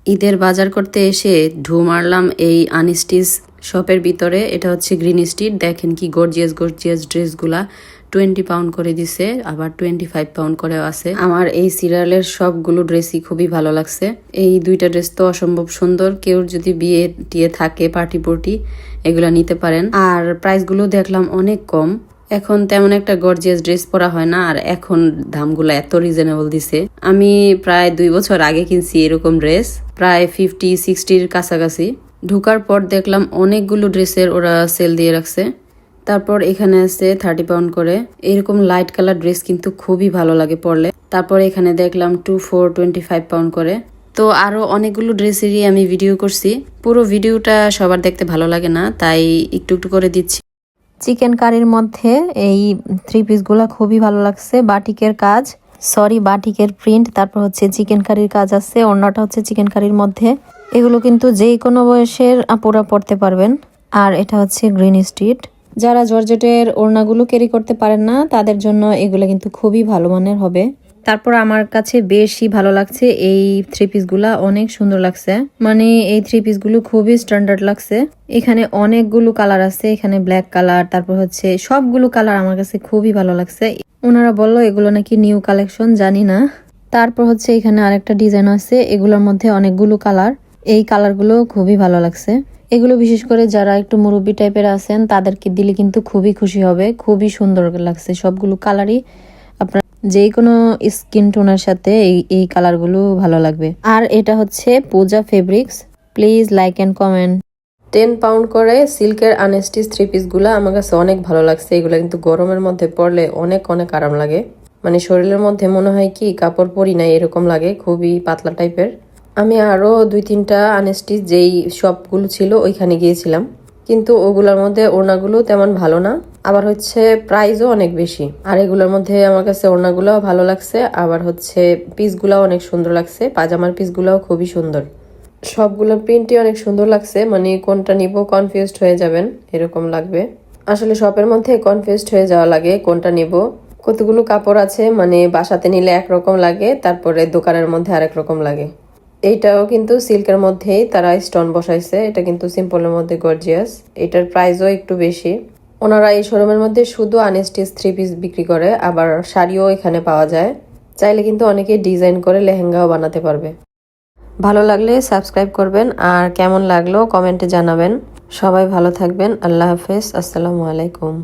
ঈদের বাজার করতে এসে ঢু মারলাম এই আনস্টিচ শপের ভিতরে। এটা হচ্ছে গ্রিন স্ট্রিট। দেখেন কি গর্জিয়াস গর্জিয়াস ড্রেসগুলা 20 পাউন্ড করে দিছে, আবার 25 পাউন্ড করেও আছে। আমার এই সিরিয়ালের সবগুলো ড্রেসই খুবই ভালো লাগছে। এই দুইটা ড্রেস তো অসম্ভব সুন্দর। কেউ যদি বিয়ে টিয়ে থাকে, পার্টি পুর্টি, এগুলা নিতে পারেন। আর প্রাইসগুলো দেখলাম অনেক কম। এখন তেমন একটা গর্জিয়াস ড্রেস পরা হয় না, আর এখন দামগুলো এত রিজনেবল দিছে। আমি প্রায় 2 বছর আগে কিনছি এরকম ড্রেস, প্রায় 50-60-র কাছাকাছি। ঢোকার পর দেখলাম অনেকগুলো ড্রেসের ওরা সেল দিয়ে রাখছে। তারপর এখানে আছে 30 পাউন্ড করে। এরকম লাইট কালার ড্রেস কিন্তু খুবই ভালো লাগে পরলে। তারপর এখানে দেখলাম 24-25 পাউন্ড করে। তো আরো অনেকগুলো ড্রেসেরই আমি ভিডিও করছি। পুরো ভিডিওটা সবার দেখতে ভালো লাগে না, তাই একটু একটু করে দিচ্ছি। চিকেন কারির মধ্যে এই 3 পিসগুলো খুবই ভালো লাগছে। বাটিকের কাজ, বাটিকের প্রিন্ট, তারপর হচ্ছে চিকেন কারির কাজ আছে। অন্যটা হচ্ছে চিকেন কারির মধ্যে। এগুলো কিন্তু যে কোনো বয়সের আপুরা পড়তে পারবেন। আর এটা হচ্ছে গ্রিন স্ট্রিট। যারা জর্জেটের ওড়নাগুলো ক্যারি করতে পারেন না, তাদের জন্য এগুলো কিন্তু খুবই ভালো মানের হবে। তারপর আমার কাছে বেশি ভালো লাগছে এই 3 পিসগুলা, অনেক সুন্দর লাগছে। মানে এই 3 পিসগুলো খুবই স্ট্যান্ডার্ড লাগছে। এখানে অনেকগুলো কালার আছে, এখানে ব্ল্যাক কালার, তারপর হচ্ছে সবগুলো কালার আমার কাছে খুবই ভালো লাগছে। ওনারা বললো এগুলো নাকি নিউ কালেকশন, জানি না। তারপর হচ্ছে এখানে আরেকটা ডিজাইন আছে, এগুলোর মধ্যে অনেকগুলো কালার। এই কালারগুলো খুবই ভালো লাগছে। এগুলো বিশেষ করে যারা একটু মুরব্বী টাইপের আছেন তাদেরকে দিলে কিন্তু খুবই খুশি হবে। খুবই সুন্দর লাগছে সবগুলো কালারই। আপনার যে কোনো স্কিন টোনের সাথে এই কালারগুলো ভালো লাগবে। আর এটা হচ্ছে Puja fabrics. Please like and comment. 10 pound করে সিল্কের আনস্টিচ 3 পিসগুলো আমার কাছে অনেক ভালো লাগছে। এগুলো কিন্তু গরমের মধ্যে পরলে অনেক অনেক আরাম লাগে। মানে শরীরের মধ্যে মনে হয় কি কাপড় পরি নাই এরকম লাগে, খুবই পাতলা টাইপের। আমি আরো 2-3টা আনস্টিচ যেই শপগুলো ছিল ওইখানে গিয়েছিলাম, কিন্তু ওগুলোর মধ্যে ওড়নাগুলো তেমন ভালো না, আবার হচ্ছে প্রাইসও অনেক বেশি। আর এগুলোর মধ্যে আমার কাছে ওড়নাগুলোও ভালো লাগছে, আবার হচ্ছে পিসগুলাও অনেক সুন্দর লাগছে। পাজামার পিসগুলাও খুবই সুন্দর। সবগুলোর প্রিন্টই অনেক সুন্দর লাগছে। মানে কোনটা নিব কনফিউজড হয়ে যাবেন এরকম লাগবে। আসলে শপের মধ্যে কনফিউজড হয়ে যাওয়া লাগে কোনটা নিব। কতগুলো কাপড় আছে, মানে বাসাতে নিলে একরকম লাগে, তারপরে দোকানের মধ্যে আরেক রকম লাগে। এইটাও কিন্তু সিল্কের মধ্যেই তারা স্টোন বসাইছে। এটা কিন্তু সিম্পলের মধ্যে গর্জিয়াস। এটার প্রাইসও একটু বেশি। ওনারা এই শোরুমের মধ্যে শুধু আনস্টিচ 3 পিস বিক্রি করে, আবার শাড়িও এখানে পাওয়া যায়। চাইলে কিন্তু অনেকে ডিজাইন করে লেহেঙ্গাও বানাতে পারবে। ভালো লাগলে সাবস্ক্রাইব করবেন, আর কেমন লাগলো কমেন্টে জানাবেন। সবাই ভালো থাকবেন। আল্লাহ হাফেজ। আসসালামু আলাইকুম।